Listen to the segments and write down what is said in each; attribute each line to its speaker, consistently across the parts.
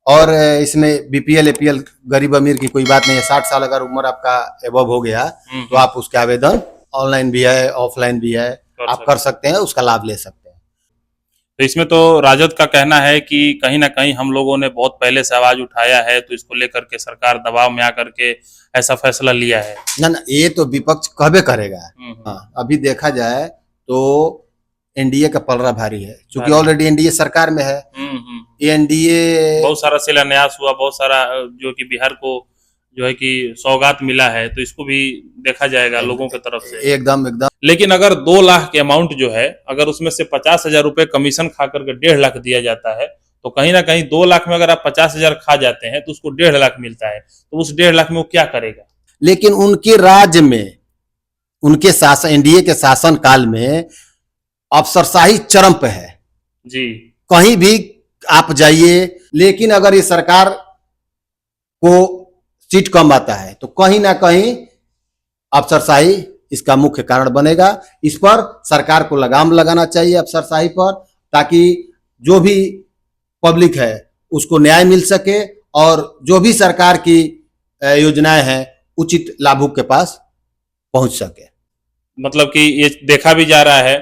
Speaker 1: और इसमें BPL APL गरीब अमीर की कोई बात नहीं है। 60 साल अगर उम्र आपका एबव हो गया तो आप उसके आवेदन ऑनलाइन भी है, ऑफलाइन भी है, आप कर सकते हैं, उसका लाभ ले सकते हैं।
Speaker 2: तो इसमें तो राजद का कहना है कि कहीं ना कहीं हम लोगों ने बहुत पहले से आवाज उठाया है, तो इसको लेकर के सरकार दबाव में आकर के ऐसा फैसला लिया है।
Speaker 1: ना ये तो विपक्ष कहबे करेगा। हाँ, अभी देखा जाए तो एनडीए का पलड़ा भारी है, क्योंकि ऑलरेडी एनडीए सरकार में है। ये एनडीए
Speaker 2: बहुत सारा शिलान्यास हुआ, बहुत सारा जो कि बिहार को जो है कि सौगात मिला है, तो इसको भी देखा जाएगा लोगों की तरफ से।
Speaker 1: एकदम एकदम।
Speaker 2: लेकिन अगर 2 लाख के अमाउंट जो है, अगर उसमें से 50,000 रुपए कमीशन खा करके 1.5 लाख दिया जाता है, तो कहीं ना कहीं 2 लाख में अगर आप 50,000 खा जाते हैं तो उसको 1.5 लाख मिलता है, तो उस 1.5 लाख में वो क्या करेगा?
Speaker 1: लेकिन उनके राज्य में, उनके शासन, एनडीए के शासन काल में अफसरशाही चरम पे है
Speaker 2: जी।
Speaker 1: कहीं भी आप जाइए। लेकिन अगर ये सरकार को सीट कम आता है तो कहीं ना कहीं अफसरशाही इसका मुख्य कारण बनेगा। इस पर सरकार को लगाम लगाना चाहिए अफसरशाही पर, ताकि जो भी पब्लिक है उसको न्याय मिल सके और जो भी सरकार की योजनाएं हैं उचित लाभुक के पास पहुंच सके।
Speaker 2: मतलब कि ये देखा भी जा रहा है,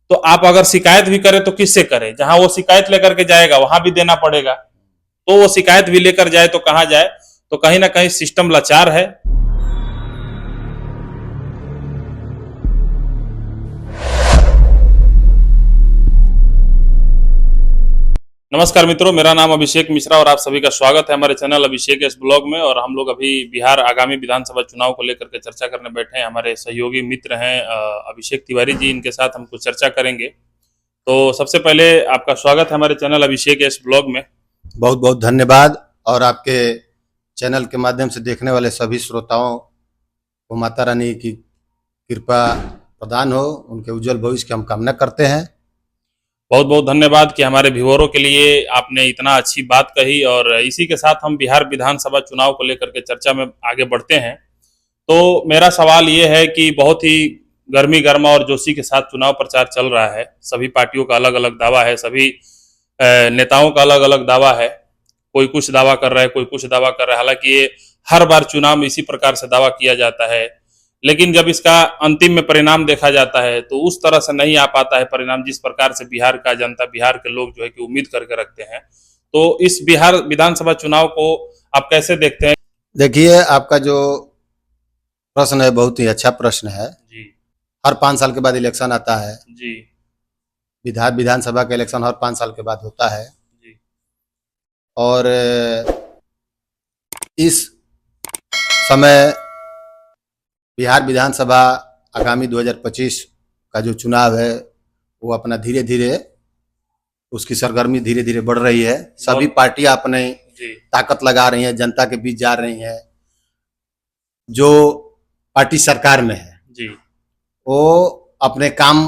Speaker 2: तो आप अगर शिकायत भी करें तो किससे करें? जहां वो शिकायत लेकर के जाएगा वहां भी देना पड़ेगा, तो वो शिकायत भी लेकर जाए तो कहां जाए? तो कहीं ना कहीं सिस्टम लाचार है। नमस्कार मित्रों, मेरा नाम अभिषेक मिश्रा और आप सभी का स्वागत है हमारे चैनल अभिषेक एस ब्लॉग में। और हम लोग अभी बिहार आगामी विधानसभा चुनाव को लेकर के चर्चा करने बैठे हैं। हमारे सहयोगी मित्र हैं अभिषेक तिवारी जी, इनके साथ हम कुछ चर्चा करेंगे। तो सबसे पहले आपका स्वागत है हमारे चैनल अभिषेक एस ब्लॉग में।
Speaker 1: बहुत बहुत धन्यवाद। और आपके चैनल के माध्यम से देखने वाले सभी श्रोताओं को माता रानी की कृपा प्रदान हो, उनके उज्जवल भविष्य की हम कामना करते हैं।
Speaker 2: बहुत बहुत धन्यवाद कि हमारे व्यूअरों के लिए आपने इतना अच्छी बात कही। और इसी के साथ हम बिहार विधानसभा चुनाव को लेकर के चर्चा में आगे बढ़ते हैं। तो मेरा सवाल ये है कि बहुत ही गर्मी गर्मा और जोशी के साथ चुनाव प्रचार चल रहा है। सभी पार्टियों का अलग अलग दावा है, सभी नेताओं का अलग अलग दावा है। कोई कुछ दावा कर रहा है, कोई कुछ दावा कर रहा है। हालांकि ये हर बार चुनाव में इसी प्रकार से दावा किया जाता है, लेकिन जब इसका अंतिम में परिणाम देखा जाता है तो उस तरह से नहीं आ पाता है परिणाम जिस प्रकार से बिहार का जनता, बिहार के लोग जो है कि उम्मीद करके रखते हैं। तो इस बिहार विधानसभा चुनाव को आप कैसे देखते हैं?
Speaker 1: देखिए, आपका जो प्रश्न है बहुत ही अच्छा प्रश्न है
Speaker 2: जी।
Speaker 1: हर 5 साल के बाद इलेक्शन आता है
Speaker 2: जी।
Speaker 1: विधानसभा का इलेक्शन हर 5 साल के बाद होता है।
Speaker 2: जी।
Speaker 1: और इस समय बिहार विधानसभा आगामी 2025 का जो चुनाव है वो अपना धीरे धीरे उसकी सरगर्मी धीरे धीरे बढ़ रही है। सभी पार्टियां अपने ताकत लगा रही हैं, जनता के बीच जा रही हैं। जो पार्टी सरकार में है
Speaker 2: जी,
Speaker 1: वो अपने काम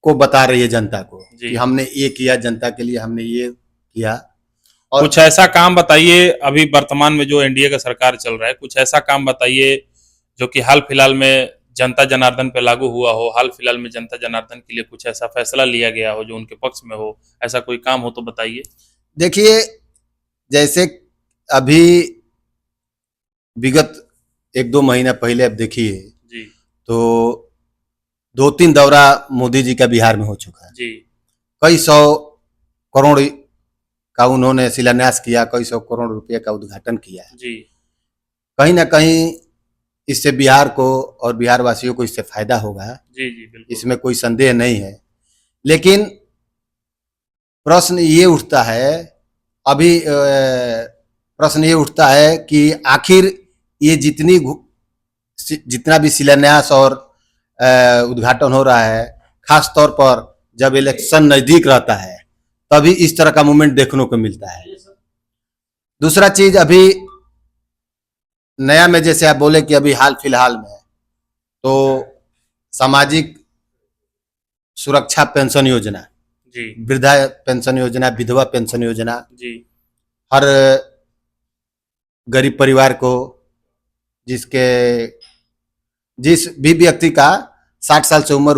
Speaker 1: को बता रही है जनता को कि हमने ये किया, जनता के लिए हमने ये किया। और
Speaker 2: कुछ ऐसा काम बताइए, अभी वर्तमान में जो एनडीए का सरकार चल रहा है, कुछ ऐसा काम बताइए जो कि हाल फिलहाल में जनता जनार्दन पे लागू हुआ हो, हाल फिलहाल में जनता जनार्दन के लिए कुछ ऐसा फैसला लिया गया हो जो उनके पक्ष में हो। ऐसा कोई काम हो तो बताइए।
Speaker 1: देखिए, जैसे अभी विगत 1-2 महीना पहले आप देखिए
Speaker 2: जी,
Speaker 1: तो 2-3 दौरा मोदी जी का बिहार में हो चुका है
Speaker 2: जी।
Speaker 1: कई 100 करोड़ का उन्होंने शिलान्यास किया, कई 100 करोड़ रुपए का उद्घाटन किया है
Speaker 2: जी।
Speaker 1: कहीं ना कहीं इससे बिहार को और बिहार वासियों को इससे फायदा होगा।
Speaker 2: जी, जी, बिल्कुल।
Speaker 1: इसमें कोई संदेह नहीं है। लेकिन प्रश्न ये उठता है, अभी प्रश्न ये उठता है कि आखिर ये जितना भी शिलान्यास और उद्घाटन हो रहा है, खास तौर पर जब इलेक्शन नजदीक रहता है तभी इस तरह का मूवमेंट देखने को मिलता है। दूसरा चीज, अभी नया में जैसे आप बोले कि अभी हाल फिलहाल में तो सामाजिक सुरक्षा पेंशन योजना
Speaker 2: जी,
Speaker 1: वृद्धा पेंशन योजना, विधवा पेंशन योजना
Speaker 2: जी,
Speaker 1: हर गरीब परिवार को जिस भी व्यक्ति का 60 साल से उम्र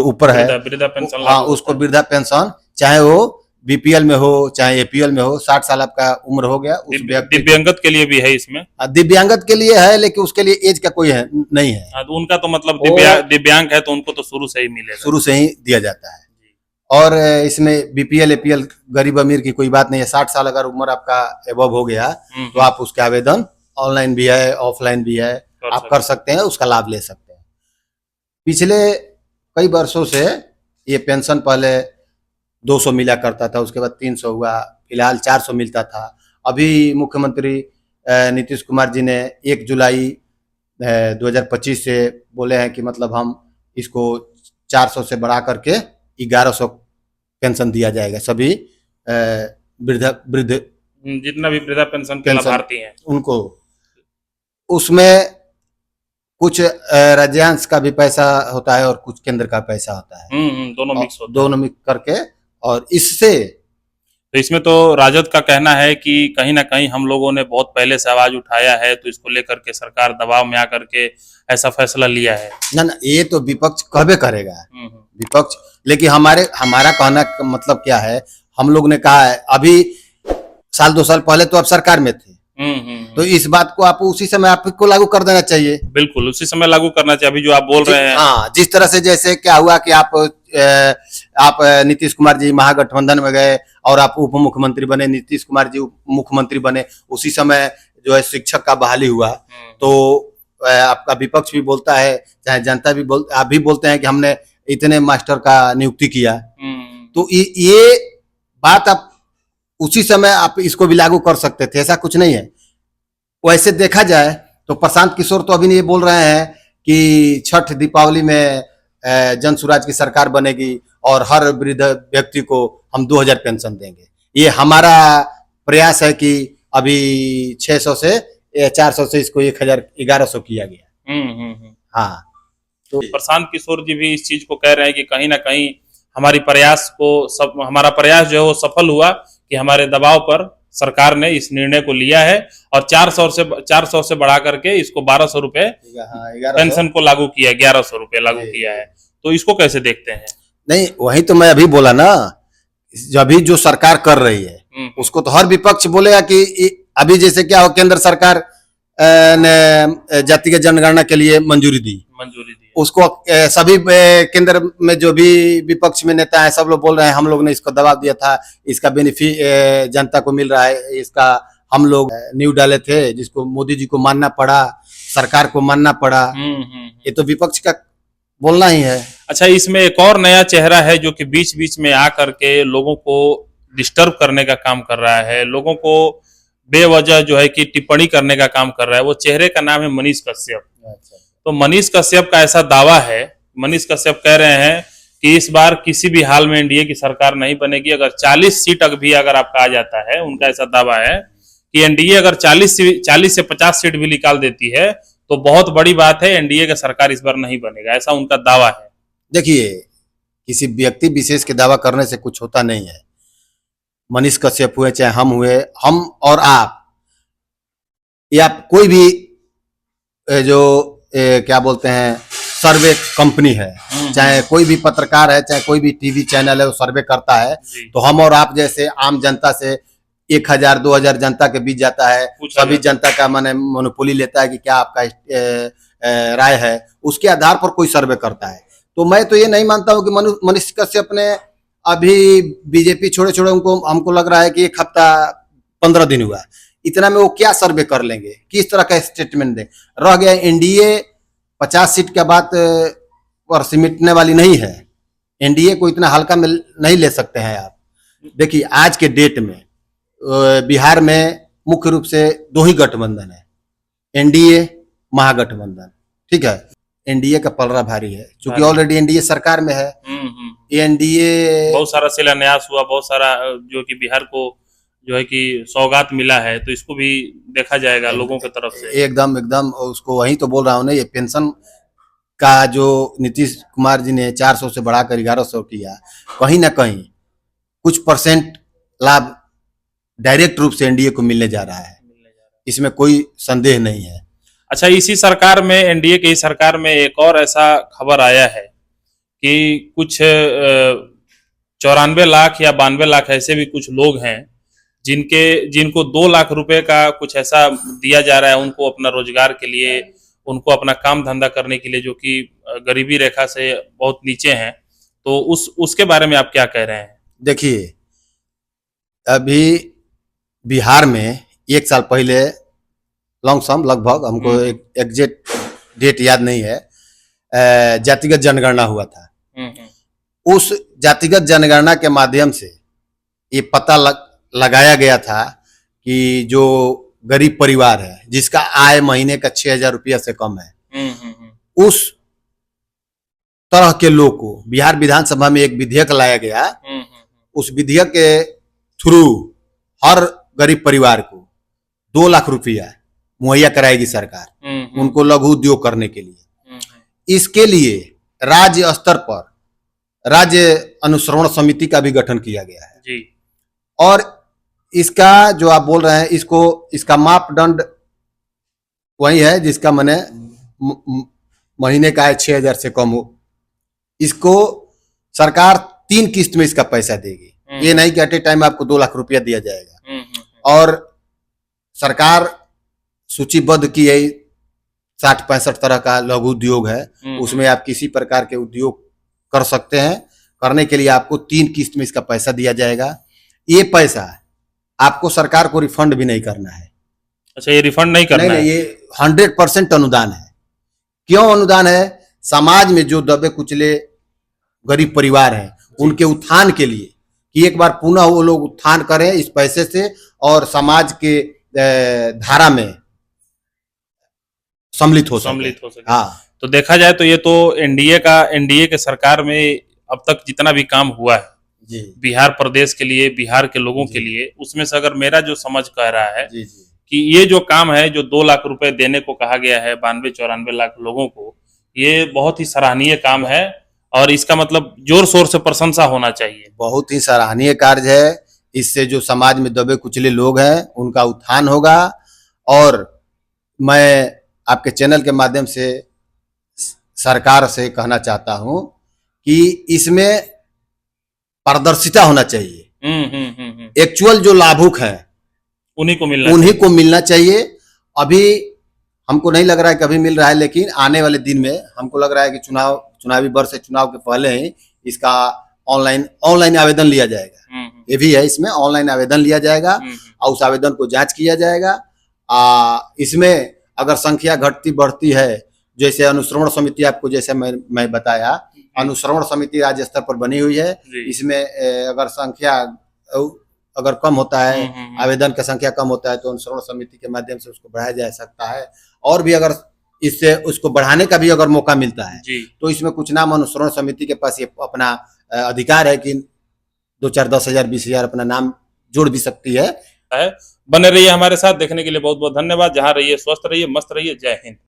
Speaker 1: ऊपर है,
Speaker 2: वृद्धा पेंशन,
Speaker 1: हाँ, उसको वृद्धा पेंशन, चाहे वो बीपीएल में हो चाहे एपीएल में हो, 60 साल आपका उम्र हो गया उस व्यक्ति
Speaker 2: दिव्यांगत के लिए भी है इसमें।
Speaker 1: दिव्यांगत के लिए है, लेकिन उसके लिए एज का कोई है नहीं है,
Speaker 2: हाँ, तो उनका तो मतलब
Speaker 1: वो
Speaker 2: दिव्यांग है तो उनको तो शुरू से ही मिलेगा।
Speaker 1: शुरू से ही दिया जाता है। और इसमें बीपीएल एपीएल गरीब अमीर की कोई बात नहीं है। 60 साल अगर उम्र आपका एबव हो गया तो आप उसके आवेदन ऑनलाइन भी है ऑफलाइन भी है, आप कर सकते हैं, उसका लाभ ले सकते हैं। पिछले कई वर्षों से ये पेंशन पहले 200 मिला करता था, उसके बाद 300 हुआ, फिलहाल 400 मिलता था। अभी मुख्यमंत्री नीतीश कुमार जी ने 1 जुलाई 2025 से बोले हैं कि मतलब हम इसको 400 से बढ़ा करके 1100 पेंशन दिया जाएगा सभी वृद्ध
Speaker 2: जितना भी वृद्धा पेंशन के लाभार्थी हैं
Speaker 1: उनको। उसमें कुछ राज्यांश का भी पैसा होता है और कुछ केंद्र का पैसा होता है,
Speaker 2: दोनों मिक्स होता है,
Speaker 1: दोनों मिक्स करके। और इससे
Speaker 2: तो इसमें तो राजद का कहना है कि कहीं ना कहीं हम लोगों ने बहुत पहले से आवाज उठाया है, तो इसको लेकर के सरकार दबाव में आकर के ऐसा फैसला लिया है।
Speaker 1: ना ये तो विपक्ष कहबे करेगा, विपक्ष। लेकिन हमारा कहना का मतलब क्या है, हम लोग ने कहा है अभी साल 2 साल पहले तो आप सरकार में थे, तो इस बात को आप उसी समय आपको लागू कर देना चाहिए।
Speaker 2: बिल्कुल उसी समय लागू करना चाहिए। अभी जो आप बोल रहे हैं,
Speaker 1: हाँ, जिस तरह से जैसे क्या हुआ कि आप नीतीश कुमार जी महागठबंधन में गए और आप उप मुख्यमंत्री बने, नीतीश कुमार जी उप मुख्यमंत्री बने, उसी समय जो है शिक्षक का बहाली हुआ, तो आपका विपक्ष भी बोलता है, चाहे जनता भी आप भी बोलते हैं कि हमने इतने मास्टर का नियुक्ति किया, तो ये बात आप उसी समय आप इसको भी लागू कर सकते थे, ऐसा कुछ नहीं है। वैसे देखा जाए तो प्रशांत किशोर तो अभी ये बोल रहे हैं कि छठ दीपावली में जन स्वराज की सरकार बनेगी और हर वृद्ध व्यक्ति को हम 2000 पेंशन देंगे। ये हमारा प्रयास है कि अभी 600 से 400 से इसको 1100 किया गया। हाँ,
Speaker 2: तो प्रशांत किशोर जी भी इस चीज को कह रहे हैं कि कहीं ना कहीं हमारा प्रयास जो है वो सफल हुआ कि हमारे दबाव पर सरकार ने इस निर्णय को लिया है और 400 से बढ़ा करके इसको 1200 रुपए पेंशन को लागू किया, 1100 रुपए लागू किया है। तो इसको कैसे देखते हैं?
Speaker 1: नहीं, वही तो मैं अभी बोला ना, अभी जो सरकार कर रही है उसको तो हर विपक्ष बोलेगा कि अभी जैसे क्या हो, केंद्र सरकार ने जातिगत जनगणना के लिए मंजूरी दी, उसको सभी केंद्र में जो भी विपक्ष में नेता है सब लोग बोल रहे हैं हम लोग ने इसको दबाव दिया था, इसका बेनिफिट जनता को मिल रहा है, इसका हम लोग न्यू डाले थे जिसको मोदी जी को मानना पड़ा, सरकार को मानना पड़ा। ये तो विपक्ष का बोलना ही है।
Speaker 2: अच्छा, इसमें एक और नया चेहरा है जो कि बीच बीच में आकर के लोगों को डिस्टर्ब करने का काम कर रहा है, लोगों को बेवजह जो है कि टिप्पणी करने का काम कर रहा है। वो चेहरे का नाम है मनीष कश्यप। तो मनीष कश्यप का ऐसा दावा है, मनीष कश्यप कह रहे हैं कि इस बार किसी भी हाल में एनडीए की सरकार नहीं बनेगी। अगर 40 सीट भी अगर आपका आ जाता है, उनका ऐसा दावा है कि एनडीए अगर 40 से 50 सीट भी निकाल देती है तो बहुत बड़ी बात है, एनडीए का सरकार इस बार नहीं बनेगा, ऐसा उनका दावा है।
Speaker 1: देखिए, किसी व्यक्ति विशेष के दावा करने से कुछ होता नहीं है। मनीष कश्यप हुए चाहे हम हुए, हम और आप, या कोई भी जो क्या बोलते हैं सर्वे कंपनी है, चाहे कोई भी पत्रकार है, चाहे कोई भी टीवी चैनल है, वो सर्वे करता है, तो हम और आप जैसे आम जनता से 1000-2000 जनता के बीच जाता है, सभी जनता का माने मोनोपोली लेता है कि क्या आपका राय है, उसके आधार पर कोई सर्वे करता है। तो मैं तो ये नहीं मानता हूँ कि मनीष कश्यप ने अभी बीजेपी छोड़े उनको, हमको लग रहा है कि 1 हफ्ता 15 दिन हुआ, इतना में वो क्या सर्वे कर लेंगे, किस तरह का स्टेटमेंट दें। रह गया एनडीए 50 सीट के बाद पर सिमटने वाली नहीं है, एनडीए को इतना हल्का में नहीं ले सकते हैं आप। देखिए, आज के डेट में बिहार में मुख्य रूप से 2 ही गठबंधन है, एनडीए महागठबंधन, ठीक है। एनडीए का पलड़ा भारी है क्योंकि ऑलरेडी एनडीए सरकार में है। एनडीए
Speaker 2: बहुत सारा शिलान्यास हुआ, बहुत सारा जो कि बिहार को जो है कि सौगात मिला है, तो इसको भी देखा जाएगा लोगों की तरफ से।
Speaker 1: एकदम उसको वही तो बोल रहा हूँ ना, ये पेंशन का जो नीतीश कुमार जी ने 400 से बढ़ाकर 1100 किया, कहीं ना कहीं कुछ % लाभ डायरेक्ट रूप से एनडीए को मिलने जा रहा है, इसमें कोई संदेह नहीं है।
Speaker 2: अच्छा, इसी सरकार में, एनडीए की सरकार में एक और ऐसा खबर आया है कि कुछ 94 लाख या 92 लाख ऐसे भी कुछ लोग हैं जिनको 2 लाख रुपए का कुछ ऐसा दिया जा रहा है, उनको अपना रोजगार के लिए, उनको अपना काम धंधा करने के लिए, जो कि गरीबी रेखा से बहुत नीचे हैं। तो उसके बारे में आप क्या कह रहे हैं?
Speaker 1: देखिए, अभी बिहार में 1 साल पहले लमसम लगभग, हमको एक एग्जैक्ट डेट याद नहीं है, जातिगत जनगणना हुआ था। उस जातिगत जनगणना के माध्यम से ये पता लगाया गया था कि जो गरीब परिवार है, जिसका आय महीने का 6,000 रुपया से कम है, उस तरह के लोग को बिहार विधानसभा में एक विधेयक लाया गया। उस विधेयक के थ्रू हर गरीब परिवार को 2 लाख रुपया मुहैया कराएगी सरकार, उनको लघु उद्योग करने के लिए। इसके लिए राज्य स्तर पर राज्य अनुश्रवण समिति का भी गठन किया गया है
Speaker 2: जी।
Speaker 1: और इसका जो आप बोल रहे हैं, इसका मापदंड वही है जिसका मने महीने का आय 6,000 से कम हो। इसको सरकार 3 किस्त में इसका पैसा देगी। ये नहीं कि एट ए टाइम आपको 2 लाख रुपया दिया जाएगा। और सरकार सूचीबद्ध की है 60-65 तरह का लघु उद्योग है, उसमें आप किसी प्रकार के उद्योग कर सकते हैं। करने के लिए आपको 3 किस्त में इसका पैसा दिया जाएगा। ये पैसा आपको सरकार को रिफंड भी नहीं करना है।
Speaker 2: अच्छा, ये रिफंड नहीं करना है?
Speaker 1: नहीं, ये 100% अनुदान है। क्यों अनुदान है? समाज में जो दबे कुचले गरीब परिवार हैं, उनके उत्थान के लिए, कि एक बार पुनः वो लोग उत्थान करें इस पैसे से और समाज के धारा में सम्मिलित हो सके। हाँ,
Speaker 2: तो देखा जाए तो ये तो एनडीए के सरकार में अब तक जितना भी काम हुआ है
Speaker 1: जी,
Speaker 2: बिहार प्रदेश के लिए, बिहार के लोगों के लिए, उसमें से अगर मेरा जो समझ कह रहा है
Speaker 1: जी,
Speaker 2: कि ये जो काम है, जो 2 लाख रुपए देने को कहा गया है 92-94 लाख लोगों को, ये बहुत ही सराहनीय काम है और इसका मतलब जोर शोर से प्रशंसा होना चाहिए।
Speaker 1: बहुत ही सराहनीय कार्य है। इससे जो समाज में दबे कुचले लोग हैं उनका उत्थान होगा। और मैं आपके चैनल के माध्यम से सरकार से कहना चाहता हूं कि इसमें पारदर्शिता होना चाहिए। एक्चुअल जो लाभुक हैं उन्हीं को मिलना चाहिए। अभी हमको नहीं लग रहा है कि अभी मिल रहा है, लेकिन आने वाले दिन में हमको लग रहा है कि चुनावी वर्ष से चुनाव के पहले ही इसका ऑनलाइन आवेदन लिया जाएगा। ये भी है, इसमें ऑनलाइन आवेदन लिया जाएगा और उस आवेदन को जांच किया जाएगा। इसमें अगर संख्या घटती बढ़ती है, जैसे अनुश्रवण समिति आपको जैसे मैं बताया, अनुश्रवण समिति राज्य स्तर पर बनी हुई है। इसमें अगर संख्या अगर कम होता है, आवेदन का संख्या कम होता है, तो अनुश्रवण समिति के माध्यम से उसको बढ़ाया जा सकता है। और भी अगर इससे उसको बढ़ाने का भी अगर मौका मिलता है तो इसमें कुछ नाम अनुश्रवण समिति के पास ये अपना अधिकार है कि 2-4 10,000 20,000 अपना नाम जोड़ भी सकती है।
Speaker 2: बने रहिए हमारे साथ, देखने के लिए बहुत बहुत धन्यवाद। जहां रहिए स्वस्थ रहिए, मस्त रहिए। जय हिंद।